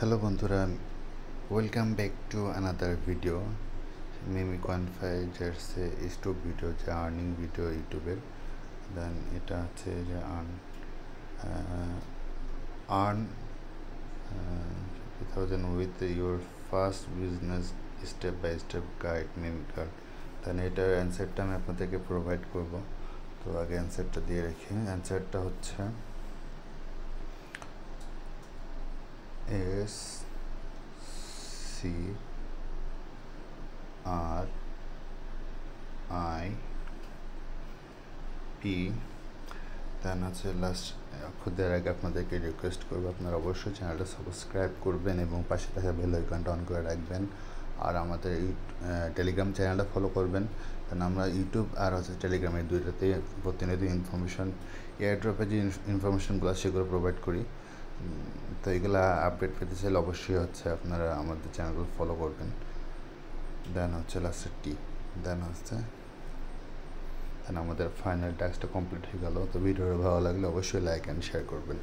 Hello বন্ধুরা, welcome back to another video. মিমি কনফাইজার্সে স্টক ভিডিও, যে আর্নিং ভিডিও ইউটিউবের। দেন এটা হচ্ছে যে earn 2000 with your first business step by step guide মিমিকার। দেন এটার অ্যান্সারটা আমি আপনাদেরকে প্রোভাইড করব। তো আগে অ্যান্সারটা দিয়ে রাখি। অ্যান্সারটা হচ্ছে SCRIP। দেন হচ্ছে লাস্ট খুদের আগে আপনাদেরকে রিকোয়েস্ট করবো, আপনারা অবশ্যই চ্যানেলটা সাবস্ক্রাইব করবেন এবং পাশে থাকা বেল আইকনটা অন করে রাখবেন। আর আমাদের টেলিগ্রাম চ্যানেলটা ফলো করবেন। কারণ আমরা ইউটিউব আর হচ্ছে টেলিগ্রামের দুইটাতেই প্রতিনিয়ত ইনফরমেশন, এয়ারড্রপে যে ইনফরমেশনগুলো সেগুলো প্রোভাইড করি। তো এগুলো আপডেট পেতে চাইলে অবশ্যই হচ্ছে আপনারা আমাদের চ্যানেলগুলো ফলো করবেন। দেন হচ্ছে লাস্টের দেন আমাদের ফাইনাল টাস্কটা কমপ্লিট হয়ে গেল। তো ভিডিওটা ভালো লাগলে অবশ্যই লাইক অ্যান্ড শেয়ার করবেন।